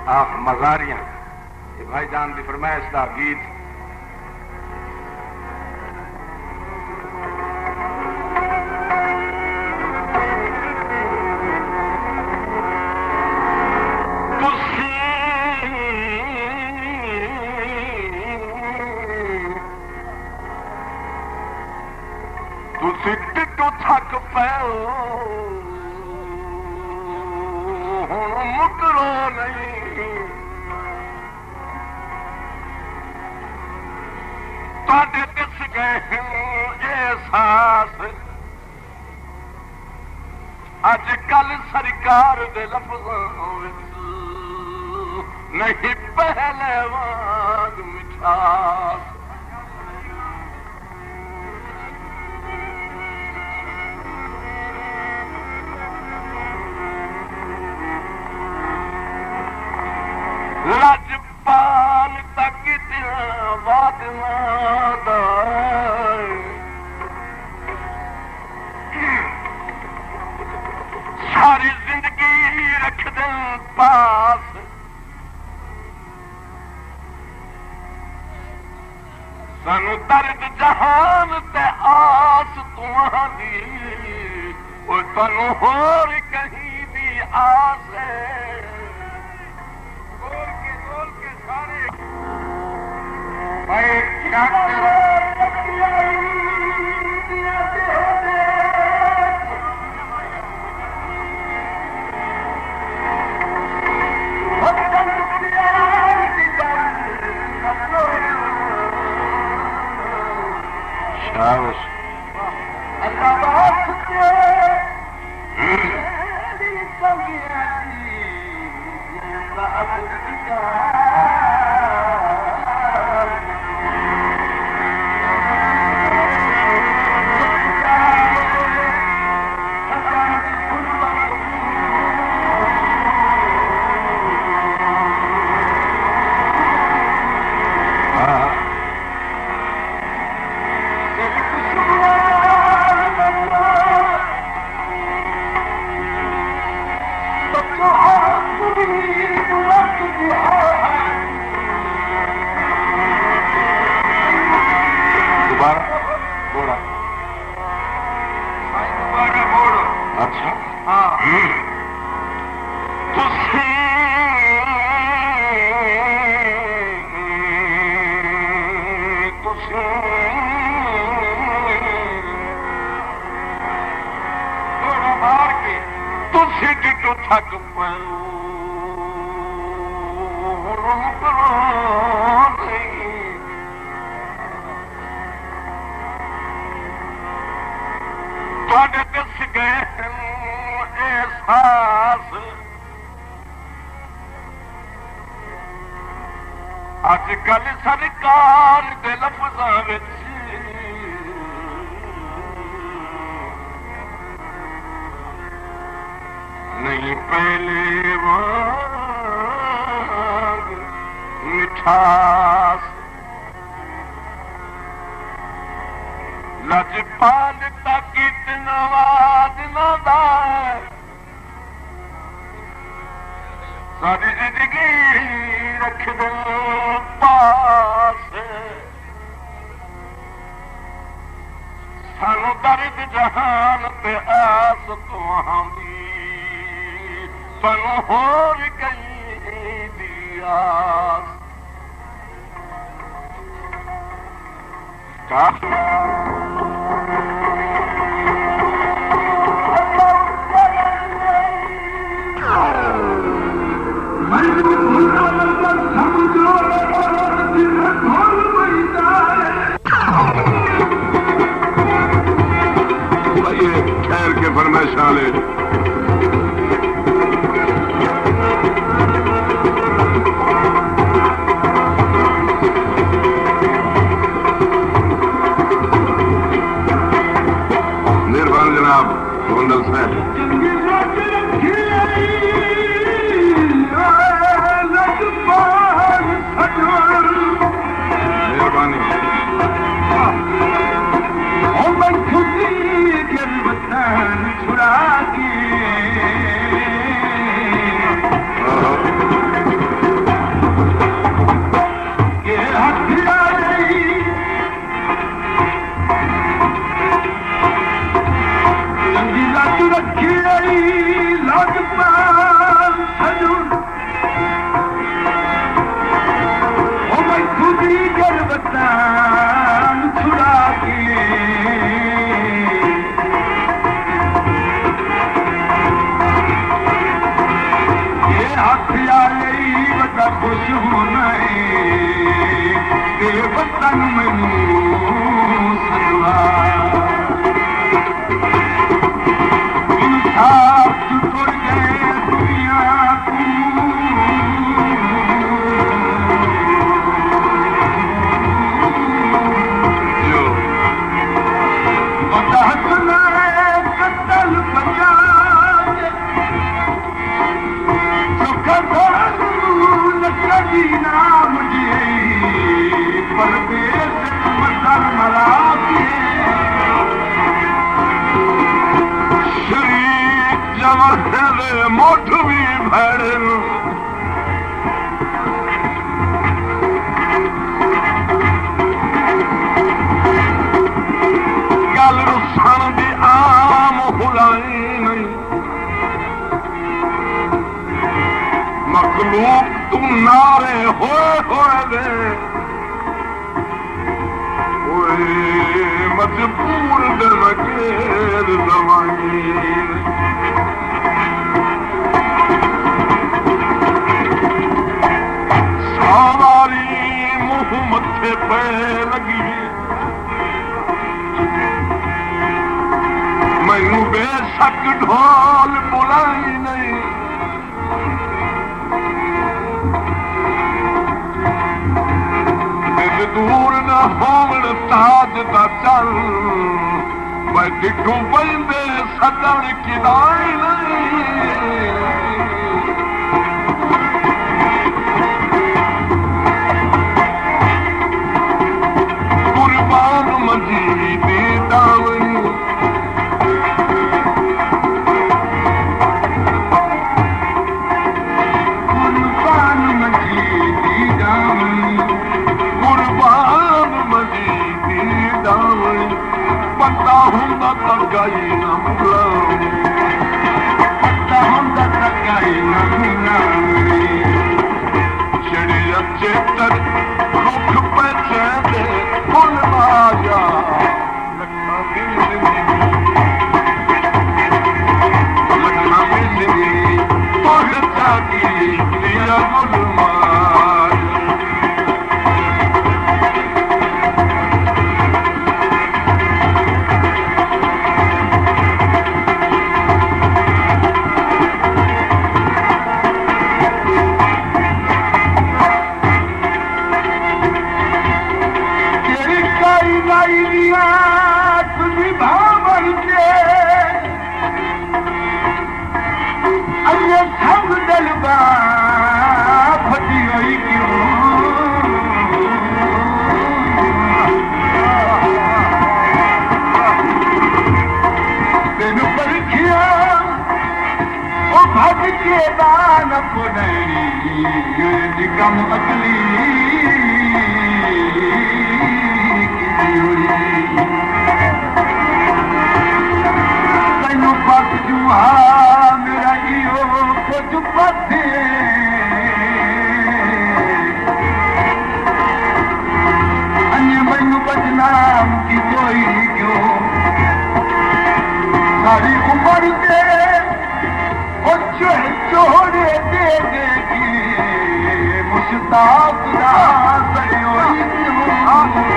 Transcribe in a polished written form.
आप मजारियां ये भाईजान की फरमाइश का गीत तू थक पैओ हुण मुकरो नहीं तुहाडे दिस गए एहसास अज कल सरकार दे लफ्ज़ां विच नहीं पहले वांग मिठास लजपाल तक वादना सारी जिंदगी रख दे पास सानू दर्द जहान ते आस तुम्हारी और तुहानू होर कहीं दी आस है थक पैओ तुहाडे दिस गए एहसास अज कल सरकार दे लफ्ज़ां विच नहीं पहले वांग मिठास लजपाल तक इतना वादना दा सारी जिंदगी रख दे पास सानू दर्द जहान पे आस तुहांदी सानू होर कहीं दी आस ठहर के फरमाइश वाले मेहरबान जनाब गोंदल साहब मेहरबानी छुरा की खुश होना ते वतन मैनू सदवा इंसाफ तुर गए दुनिया मोठ भी भैरन गल रुसन दी आम हुलाई नहीं मखलूक तू नारे होए दे मजबूर दे मगेर दवाई मथे पे लगी मैनू बेशक ढोल बुलाई नहीं दिल दूर न होवन ताज दा चल मैं डिगू बंदे सदन किदाई नहीं चेतर रुख पैसे दे फुल आजा लखा मिलनी पहुंचा की दिया गुलमार कम अकली तैनू पत जुआ मेरा इो कुछ पथे अन्य मैनू बदनाम की कोई क्यों सारी उम्र के चोड़े दे देगी मुश्ताक दा सयोई क्यों